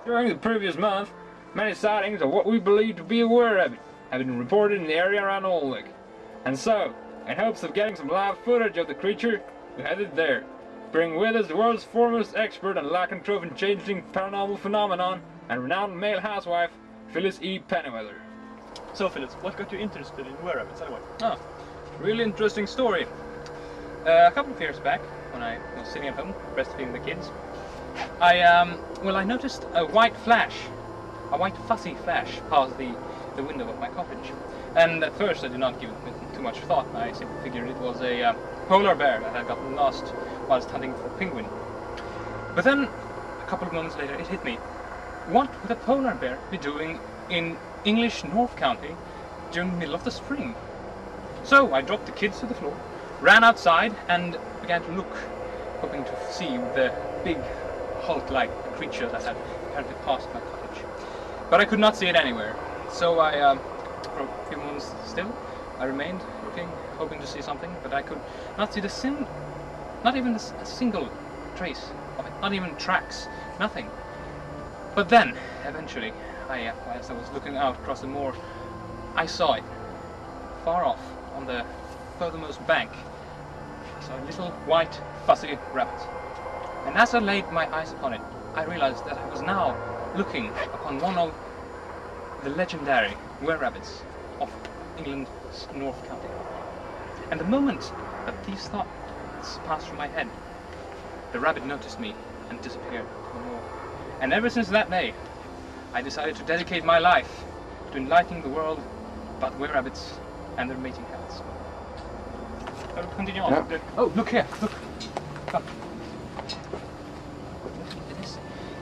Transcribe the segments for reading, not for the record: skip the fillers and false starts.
During the previous month, many sightings of what we believe to be a wererabbit have been reported in the area around Olwick. And so, in hopes of getting some live footage of the creature, we headed there, bringing with us the world's foremost expert on lycanthrope and changing paranormal phenomenon and renowned male housewife, Phyllis E. Pennyweather. So Phyllis, what got you interested in wererabbits anyway? Oh, really interesting story. A couple of years back, when I was sitting at home breastfeeding the kids, I noticed a white fuzzy flash past the window of my cottage. And at first I did not give it too much thought. I simply figured it was a polar bear that had gotten lost whilst hunting for penguin. But then, a couple of moments later, it hit me. What would a polar bear be doing in English North County during the middle of the spring? So I dropped the kids to the floor, ran outside and began to look, hoping to see the big Hulk-like creature that had apparently passed my cottage. But I could not see it anywhere. So for a few moments still, I remained looking, hoping to see something, but I could not see not even a single trace of it, not even tracks, nothing. But then, eventually, as I was looking out across the moor, I saw it, far off, on the furthermost bank. I saw a little white, fuzzy rabbit. And as I laid my eyes upon it, I realized that I was now looking upon one of the legendary wererabbits of England's North County. And the moment that these thoughts passed through my head, the rabbit noticed me and disappeared no more. And ever since that day, I decided to dedicate my life to enlightening the world about wererabbits and their mating habits. So continue on. Yeah. Oh, look here, look. Come.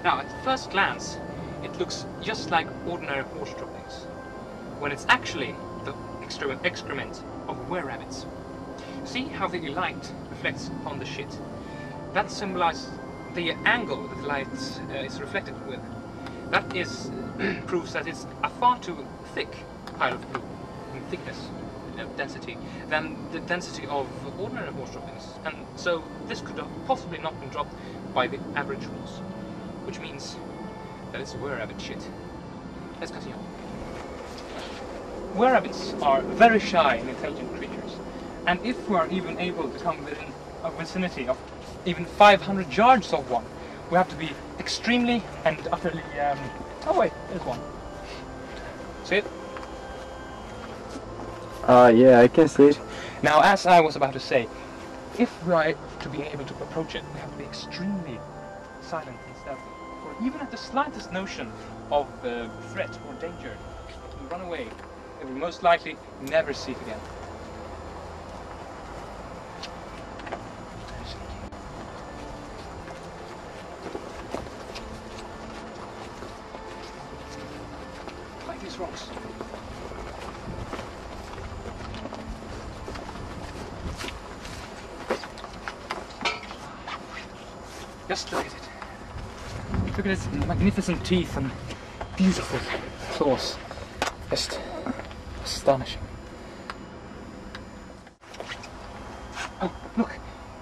Now, at first glance, it looks just like ordinary horse droppings, when it's actually the excrement of wererabbits. See how the light reflects upon the shit? That symbolizes the angle that the light is reflected with. That is proves that it's a far too thick pile of poo in thickness, density, than the density of ordinary horse droppings. And so this could have possibly not been dropped by the average horse, which means that it's wererabbit shit. Let's continue. Wererabbits are very shy and intelligent creatures, and if we are even able to come within a vicinity of even 500 yards of one, we have to be extremely and utterly, oh wait, there's one. See it? Yeah, I can see it. Now, as I was about to say, if we are to be able to approach it, we have to be extremely silent and stealthy. For even at the slightest notion of threat or danger, if we run away, it will most likely never see it again. Like these rocks. Just look at it. Look at its magnificent teeth and beautiful claws. Just astonishing. Oh, look!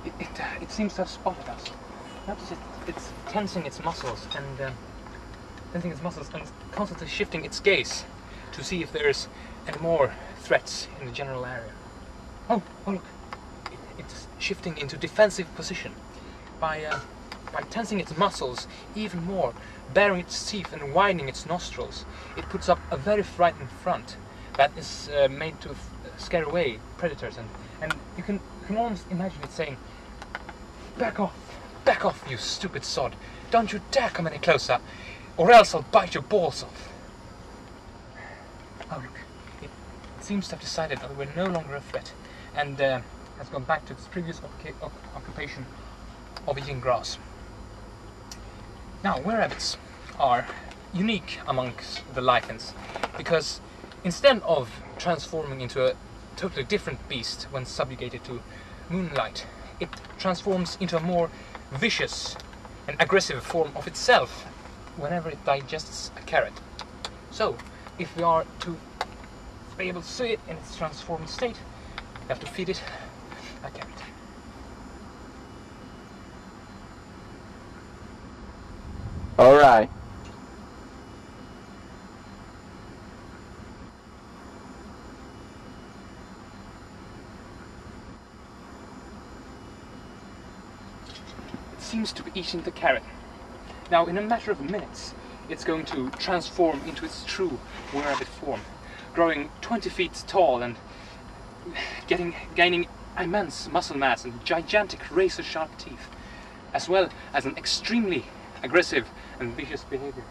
It seems to have spotted us. Notice it's tensing its muscles and constantly shifting its gaze to see if there's any more threats in the general area. Oh look! It's shifting into defensive position by tensing its muscles even more, baring its teeth and widening its nostrils. It puts up a very frightened front that is made to scare away predators, and you can almost imagine it saying, back off, you stupid sod, don't you dare come any closer, or else I'll bite your balls off." Oh look, it seems to have decided that we're no longer a threat, and has gone back to its previous occupation of eating grass. Now, wererabbits are unique amongst the lichens, because instead of transforming into a totally different beast when subjugated to moonlight, it transforms into a more vicious and aggressive form of itself whenever it digests a carrot. So, if we are to be able to see it in its transformed state, we have to feed it a carrot. Alright. seems to be eating the carrot. Now, in a matter of minutes, it's going to transform into its true Wererabbit form, growing 20 feet tall and gaining immense muscle mass and gigantic razor-sharp teeth, as well as an extremely aggressive and vicious behavior,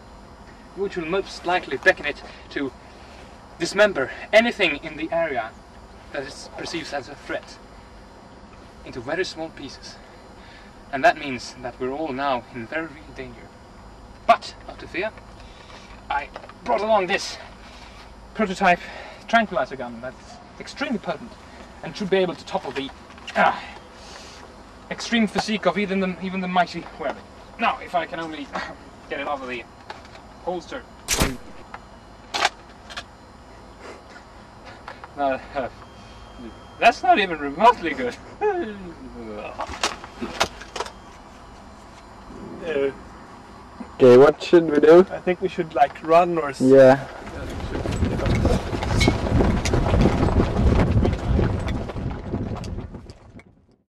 which will most likely beckon it to dismember anything in the area that it perceives as a threat into very small pieces. And that means that we're all now in very real danger. But, not to fear, I brought along this prototype tranquilizer gun that's extremely potent and should be able to topple the extreme physique of even the mighty Wererabbit. Now, if I can only get it off of the holster. No, that's not even remotely good. Okay, what should we do? I think we should like run or Yeah.